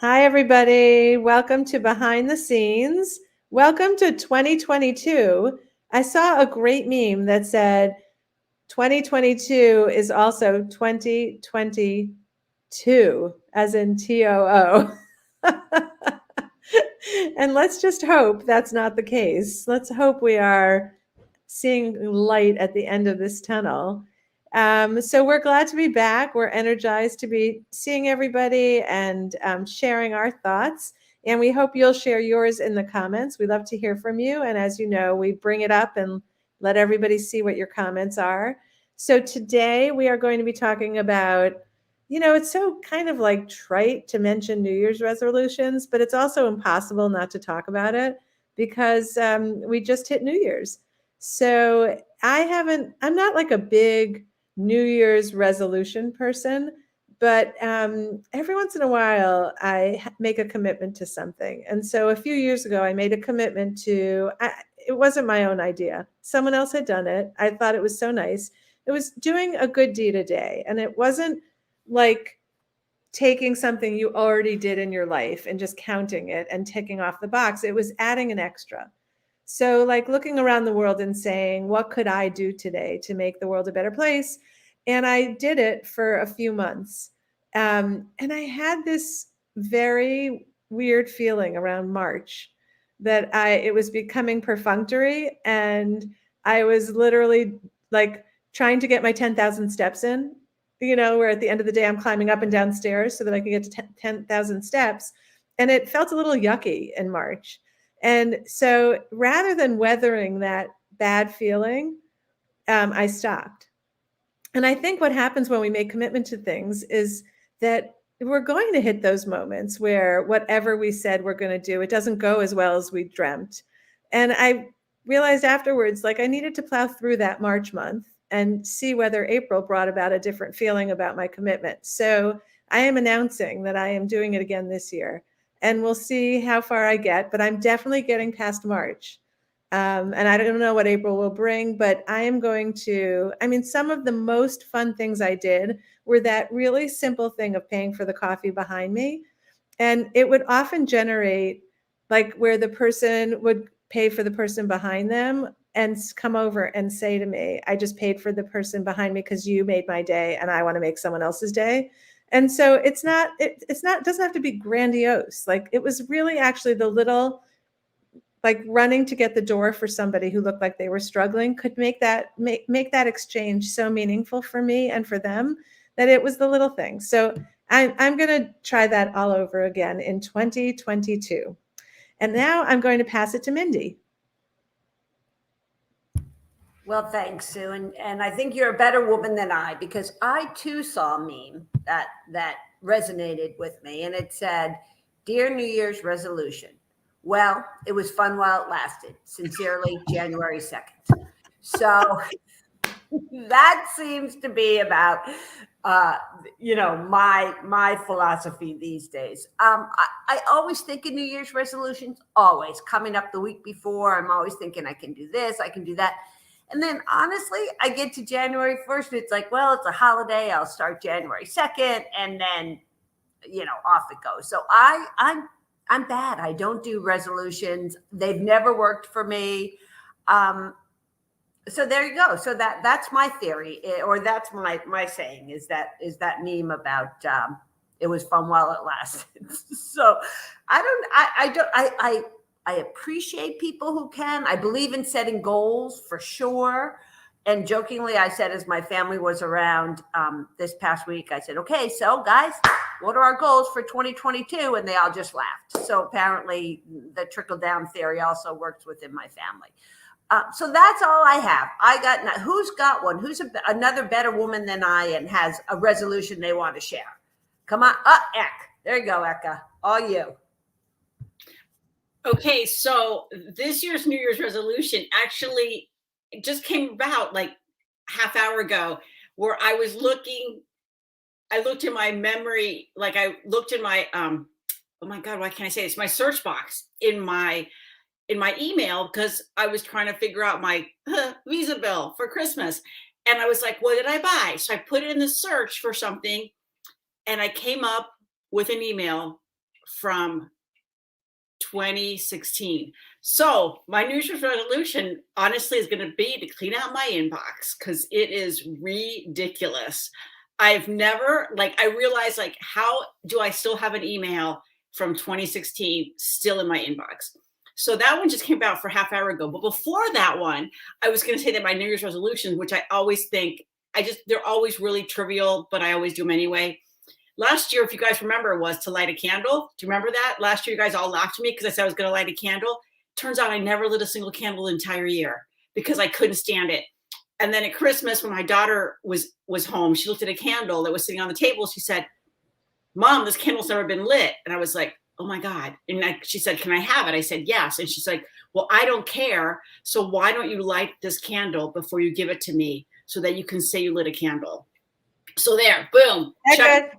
Hi, everybody. Welcome to Behind the Scenes. Welcome to 2022. I saw a great meme that said 2022 is also 2022, as in TOO. And let's just hope that's not the case. Let's hope we are seeing light at the end of this tunnel. So we're glad to be back. We're energized to be seeing everybody and sharing our thoughts. And we hope you'll share yours in the comments. We love to hear from you. And as you know, we bring it up and let everybody see what your comments are. So today we are going to be talking about, it's so kind of like trite to mention New Year's resolutions, but it's also impossible not to talk about it because we just hit New Year's. So I'm not like a big New Year's resolution person, but every once in a while I make a commitment to something. And so a few years ago, I made a commitment it wasn't my own idea. Someone else had done it. I thought it was so nice. It was doing a good deed a day. And it wasn't like taking something you already did in your life and just counting it and ticking off the box. It was adding an extra. So, like looking around the world and saying, what could I do today to make the world a better place? And I did it for a few months. And I had this very weird feeling around March that it was becoming perfunctory. And I was literally like trying to get my 10,000 steps in, where at the end of the day, I'm climbing up and down stairs so that I can get to 10,000 steps. And it felt a little yucky in March. And so rather than weathering that bad feeling, I stopped. And I think what happens when we make commitment to things is that we're going to hit those moments where whatever we said we're going to do, it doesn't go as well as we dreamt. And I realized afterwards, like I needed to plow through that March month and see whether April brought about a different feeling about my commitment. So I am announcing that I am doing it again this year. And we'll see how far I get, but I'm definitely getting past March. And I don't know what April will bring, but I am going to, some of the most fun things I did were that really simple thing of paying for the coffee behind me. And it would often generate like where the person would pay for the person behind them and come over and say to me, I just paid for the person behind me because you made my day and I want to make someone else's day. And so it doesn't have to be grandiose. Like it was really actually the little, like running to get the door for somebody who looked like they were struggling could make that exchange so meaningful for me and for them, that it was the little things. So I'm going to try that all over again in 2022. And now I'm going to pass it to Mindy. Well, thanks, Sue. And I think you're a better woman than I, because I too saw a meme that resonated with me. And it said, Dear New Year's resolution. Well, it was fun while it lasted. Sincerely, January 2nd. So that seems to be about my philosophy these days. I always think of New Year's resolutions, always coming up the week before. I'm always thinking I can do this, I can do that. And then honestly, I get to January 1st, and it's like, well, it's a holiday. I'll start January 2nd, and then off it goes. So I'm bad. I don't do resolutions. They've never worked for me. So there you go. So that's my theory, or that's my saying, is that meme about it was fun while it lasted. So I appreciate people who can. I believe in setting goals for sure. And jokingly, I said, as my family was around this past week, I said, okay, so guys, what are our goals for 2022? And they all just laughed. So apparently the trickle down theory also works within my family. So that's all I have. Who's got one? Who's another better woman than I and has a resolution they want to share? Come on. Ek. There you go, Eka. All you. Okay, so this year's New Year's resolution actually just came about like half hour ago, where I looked in my memory, like I looked in my oh my God, why can't I say this? My search box in my email, because I was trying to figure out my Visa bill for Christmas. And I was like, what did I buy? So I put it in the search for something, and I came up with an email from 2016. So my New Year's resolution, honestly, is going to be to clean out my inbox because it is ridiculous. I've never, I realized, how do I still have an email from 2016 still in my inbox? So that one just came out for half hour ago. But before that one, I was going to say that my New Year's resolutions, which I always think, they're always really trivial, but I always do them anyway. Last year, if you guys remember, was to light a candle. Do you remember that? Last year, you guys all laughed at me because I said I was going to light a candle. Turns out I never lit a single candle the entire year because I couldn't stand it. And then at Christmas, when my daughter was home, she looked at a candle that was sitting on the table. She said, "Mom, this candle's never been lit." And I was like, "Oh my God." And she said, "Can I have it?" I said, "Yes." And she's like, "Well, I don't care. So why don't you light this candle before you give it to me so that you can say you lit a candle?" So there, boom. Eka,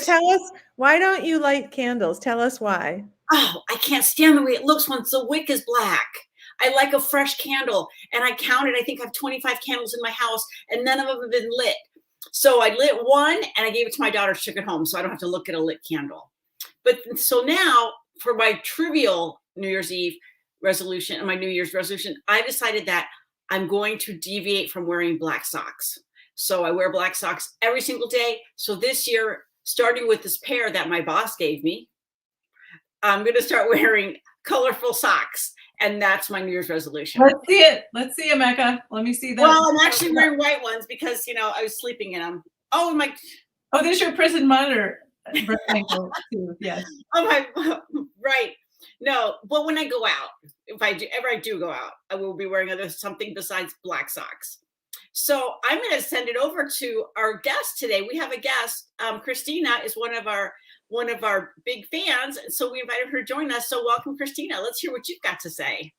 tell us, why don't you light candles? Tell us why. Oh, I can't stand the way it looks once the wick is black. I like a fresh candle. And I counted, I think I have 25 candles in my house and none of them have been lit. So I lit one and I gave it to my daughter. She took it home so I don't have to look at a lit candle. But so now for my trivial New Year's Eve resolution and my New Year's resolution, I decided that I'm going to deviate from wearing black socks. So I wear black socks every single day. So this year, starting with this pair that my boss gave me, I'm going to start wearing colorful socks. And that's my New Year's resolution. Let's see it. Let's see it, Eka. Let me see that. Well, I'm actually wearing white ones because, I was sleeping in them. Oh, Oh, there's your prison monitor. Too. Yes. Oh, right. No, but when I go out, if I do go out, I will be wearing something besides black socks. So I'm going to send it over to our guest today. We have a guest. Christina is one of our big fans. So we invited her to join us. So welcome, Christina. Let's hear what you've got to say.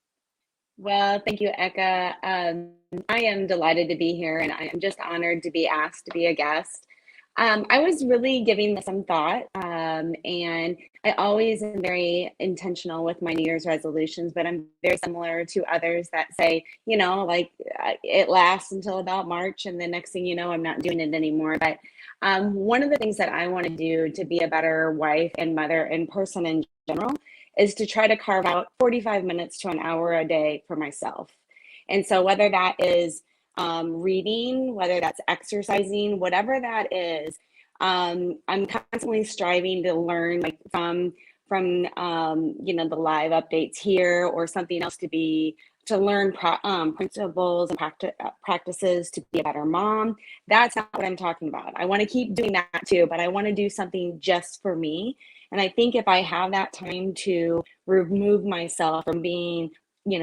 Well, thank you, Eka. I am delighted to be here, and I am just honored to be asked to be a guest. I was really giving this some thought, and I always am very intentional with my New Year's resolutions, but I'm very similar to others that say, it lasts until about March, and the next thing you know, I'm not doing it anymore. But one of the things that I want to do to be a better wife and mother and person in general is to try to carve out 45 minutes to an hour a day for myself. And so whether that is reading, whether that's exercising, whatever that is, I'm constantly striving to learn from the live updates here or something else to learn principles and practices to be a better mom. That's not what I'm talking about. I want to keep doing that too, but I want to do something just for me. And I think if I have that time to remove myself from being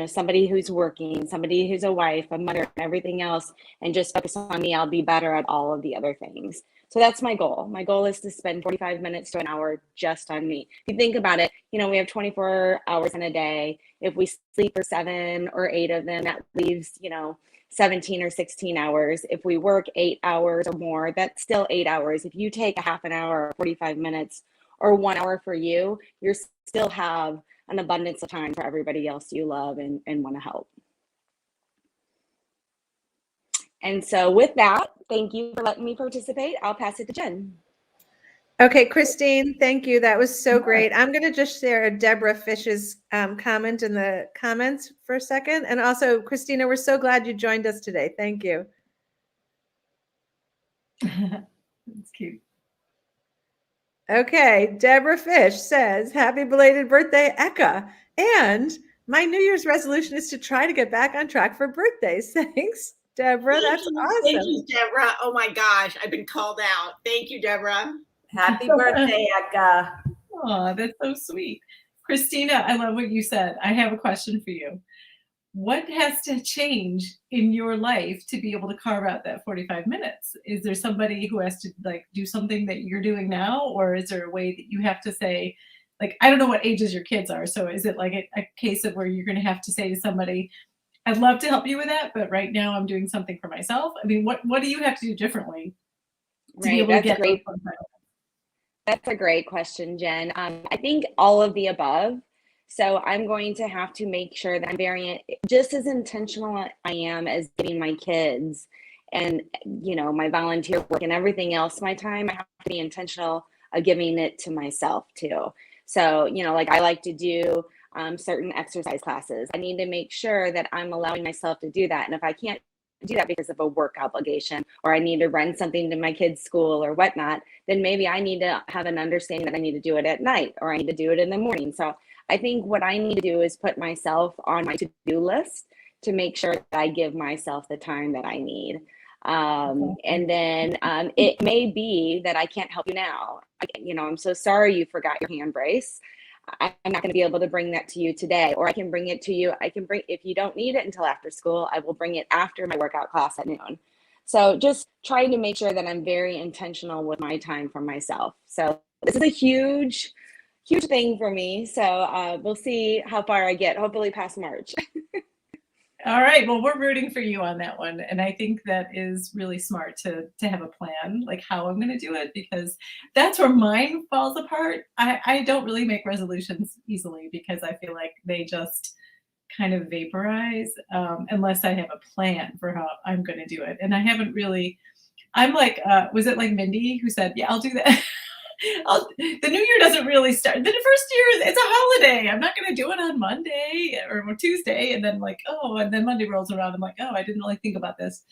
somebody who's working, somebody who's a wife, a mother, and everything else, and just focus on me, I'll be better at all of the other things. So that's my goal. My goal is to spend 45 minutes to an hour just on me. If you think about it, we have 24 hours in a day. If we sleep for 7 or 8 of them, that leaves, 17 or 16 hours. If we work 8 hours or more, that's still 8 hours. If you take a half an hour or 45 minutes or 1 hour for you, you still have an abundance of time for everybody else you love and want to help. And so with that, thank you for letting me participate. I'll pass it to Jen. Okay, Christine, thank you. That was so great. I'm going to just share Deborah Fish's comment in the comments for a second. And also, Christina, we're so glad you joined us today. Thank you. That's cute. Okay, Deborah Fish says, happy belated birthday, Eka. And my New Year's resolution is to try to get back on track for birthdays. Thanks, Deborah. That's awesome. Thank you, Deborah. Oh my gosh, I've been called out. Thank you, Deborah. Happy birthday, Eka. Oh, that's so sweet. Christina, I love what you said. I have a question for you. What has to change in your life to be able to carve out that 45 minutes? Is there somebody who has to do something that you're doing now? Or is there a way that you have to say, I don't know what ages your kids are. So is it a case of where you're going to have to say to somebody, I'd love to help you with that, but right now I'm doing something for myself? I mean, what do you have to do differently to be able to get those? That's a great question, Jen. I think all of the above. So I'm going to have to make sure that I'm just as intentional I am as getting my kids and, my volunteer work and everything else, my time, I have to be intentional of giving it to myself too. So, like I like to do certain exercise classes. I need to make sure that I'm allowing myself to do that. And if I can't do that because of a work obligation, or I need to run something to my kids' school or whatnot, then maybe I need to have an understanding that I need to do it at night, or I need to do it in the morning. So I think what I need to do is put myself on my to-do list to make sure that I give myself the time that I need. And then it may be that I can't help you now. I'm so sorry you forgot your hand brace. I'm not going to be able to bring that to you today, or I can bring it to you. If you don't need it until after school, I will bring it after my workout class at noon. So just trying to make sure that I'm very intentional with my time for myself. So this is a huge thing for me. So we'll see how far I get, hopefully past March. All right. Well, we're rooting for you on that one. And I think that is really smart to have a plan, like how I'm going to do it, because that's where mine falls apart. I don't really make resolutions easily because I feel like they just kind of vaporize unless I have a plan for how I'm going to do it. And I haven't really, I'm like, was it like Mindy who said, yeah, I'll do that. The new year doesn't really start. The first year, it's a holiday. I'm not going to do it on Monday or Tuesday. And then and then Monday rolls around. I'm like, oh, I didn't really think about this.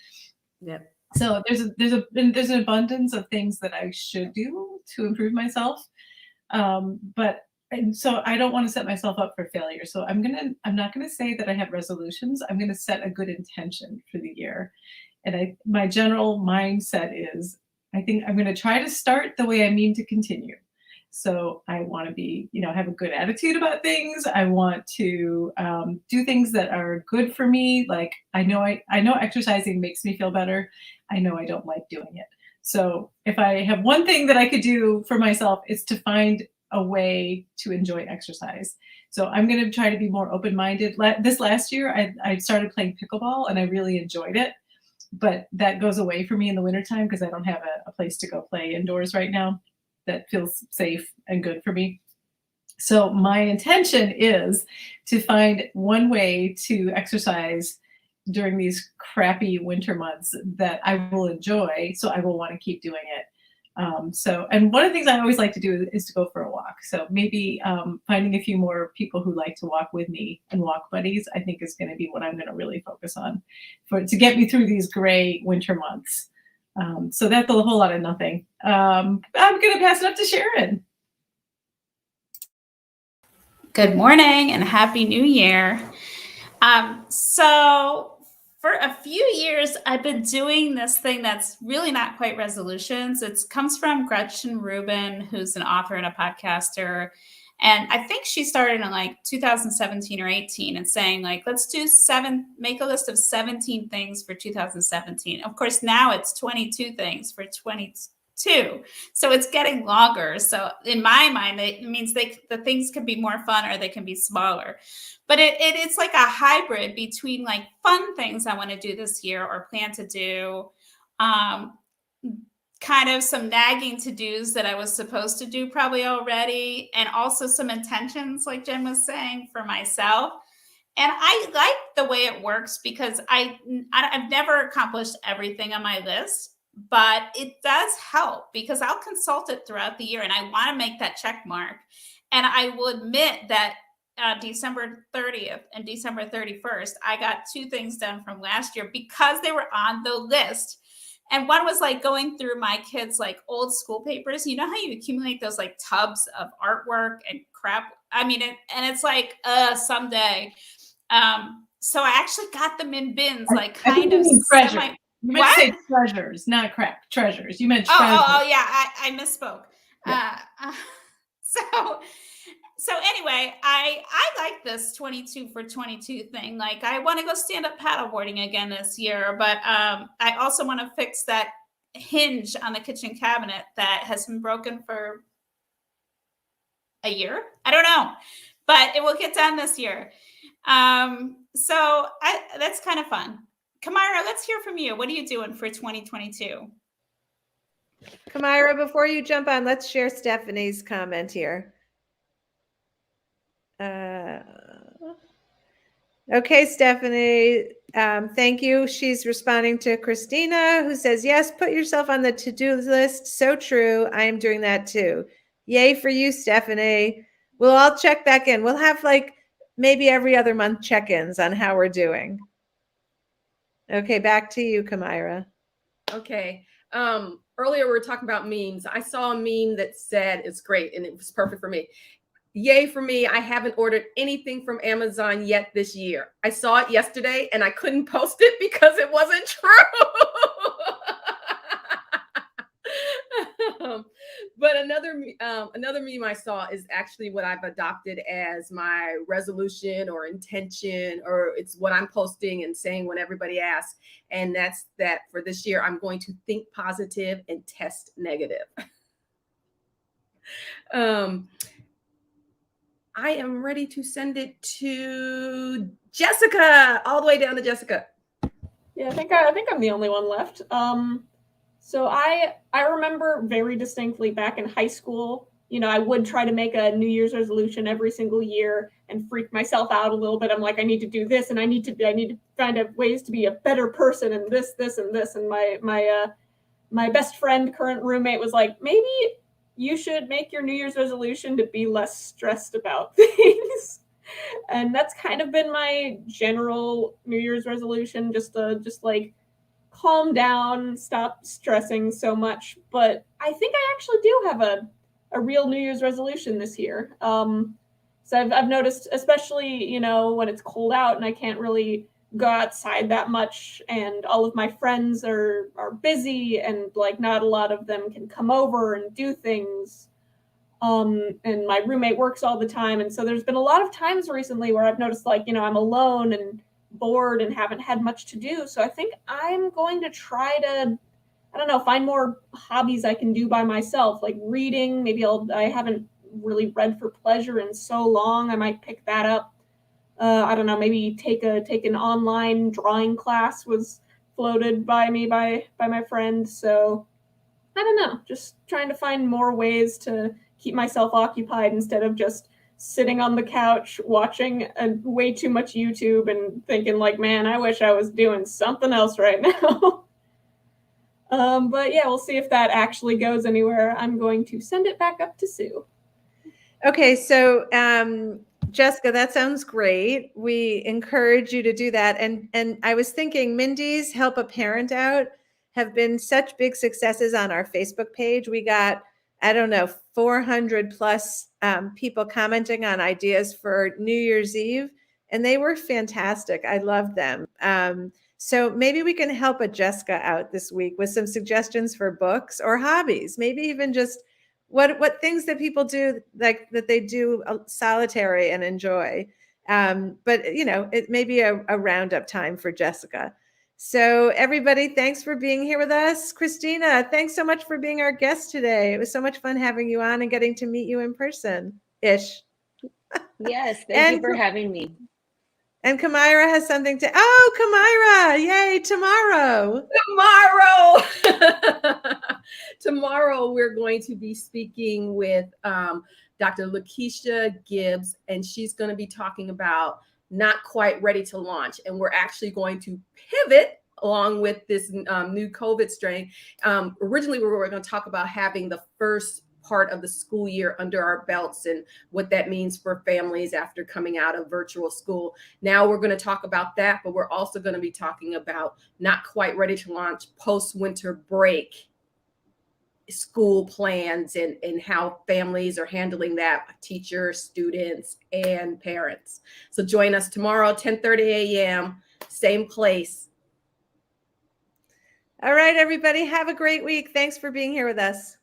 Yep. So there's an abundance of things that I should do to improve myself. And so I don't want to set myself up for failure. So I'm not going to say that I have resolutions. I'm going to set a good intention for the year. And my general mindset is, I think I'm going to try to start the way I mean to continue. So I want to be, have a good attitude about things. I want to do things that are good for me. Like I know exercising makes me feel better. I know I don't like doing it. So if I have one thing that I could do for myself, it's to find a way to enjoy exercise. So I'm going to try to be more open-minded. This last year, I started playing pickleball and I really enjoyed it. But that goes away for me in the wintertime because I don't have a place to go play indoors right now that feels safe and good for me. So my intention is to find one way to exercise during these crappy winter months that I will enjoy. So I will want to keep doing it. And one of the things I always like to do is to go for a walk. So maybe finding a few more people who like to walk with me and walk buddies, I think is going to be what I'm going to really focus on to get me through these gray winter months. So that's a whole lot of nothing. I'm going to pass it up to Sharon. Good morning and Happy New Year. So for a few years, I've been doing this thing that's really not quite resolutions. It comes from Gretchen Rubin, who's an author and a podcaster. And I think she started in 2017 or 18 and saying let's make a list of 17 things for 2017. Of course, now it's 22 things for 2022. So it's getting longer. So in my mind, it means the things can be more fun or they can be smaller. But it's like a hybrid between fun things I want to do this year or plan to do, kind of some nagging to-dos that I was supposed to do probably already, and also some intentions, like Jen was saying, for myself. And I like the way it works because I've never accomplished everything on my list, but it does help because I'll consult it throughout the year and I want to make that check mark. And I will admit that December 30th and December 31st, I got 2 things done from last year because they were on the list. And one was going through my kids' old school papers. You know how you accumulate those tubs of artwork and crap? I mean, and it's someday. So I actually got them in bins, kind of. You meant to say treasures, not crap. Treasures. You meant treasures. Oh yeah, I misspoke. Yeah. So anyway, I like this 22 for 22 thing. I want to go stand up paddleboarding again this year, but I also want to fix that hinge on the kitchen cabinet that has been broken for a year. I don't know, but it will get done this year. So that's kind of fun. Kamira, let's hear from you. What are you doing for 2022? Kamira, before you jump on, let's share Stephanie's comment here. Okay, Stephanie, thank you. She's responding to Christina, who says, yes, put yourself on the to-do list. So true. I am doing that too. Yay for you, Stephanie. we'll all check back in. We'll have like maybe every other month check-ins on how we're doing. Okay, back to you, Kamira. Okay. Earlier we were talking about memes. I saw a meme that said it's great and it was perfect for me. Yay for me. I haven't ordered anything from Amazon yet this year. I saw it yesterday and I couldn't post it because it wasn't true. But another meme I saw is actually what I've adopted as my resolution or intention, or it's what I'm posting and saying when everybody asks. And that's that for this year, I'm going to think positive and test negative. I am ready to send it to Jessica, all the way down to Jessica. Yeah, I think I'm the only one left. So I remember very distinctly back in high school, you know, I would try to make a New Year's resolution every single year and freak myself out a little bit. I'm like, I need to do this, and I need to find out ways to be a better person, and this, and this. And my best friend, current roommate, was like, maybe you should make your New Year's resolution to be less stressed about things. And that's kind of been my general New Year's resolution, just like calm down, stop stressing so much. But I think I actually do have a real New Year's resolution this year. So I've noticed, especially, you know, when it's cold out and I can't really go outside that much, and all of my friends are busy, and like not a lot of them can come over and do things. And my roommate works all the time. And so there's been a lot of times recently where I've noticed, like, you know, I'm alone and bored and haven't had much to do. So I think I'm going to try to, I don't know, find more hobbies I can do by myself, like reading. Maybe I haven't really read for pleasure in so long. I might pick that up. I don't know, maybe take an online drawing class was floated by me by my friend. So I don't know, just trying to find more ways to keep myself occupied instead of just sitting on the couch watching way too much YouTube and thinking like, man, I wish I was doing something else right now. But yeah, we'll see if that actually goes anywhere. I'm going to send it back up to Sue. Okay, so Jessica, that sounds great. We encourage you to do that. And I was thinking Mindy's Help a Parent Out have been such big successes on our Facebook page. We got, I don't know, 400 plus people commenting on ideas for New Year's Eve, and they were fantastic. I loved them. So maybe we can help a Jessica out this week with some suggestions for books or hobbies, maybe even just what things that people do, like that they do solitary and enjoy. But, you know, it may be a roundup time for Jessica. So everybody, thanks for being here with us. Christina, thanks so much for being our guest today. It was so much fun having you on and getting to meet you in person-ish. Yes, thank you for having me. And Kamira has something to, oh, Kamira, yay, tomorrow. Tomorrow we're going to be speaking with Dr. Lakeisha Gibbs, and she's going to be talking about not quite ready to launch. And we're actually going to pivot along with this new COVID strain. Originally, we were going to talk about having the first part of the school year under our belts and what that means for families after coming out of virtual school. Now we're going to talk about that, but we're also going to be talking about not quite ready to launch post-winter break school plans and how families are handling that, teachers, students, and parents. So join us tomorrow, 10:30 a.m., same place. All right, everybody, have a great week. Thanks for being here with us.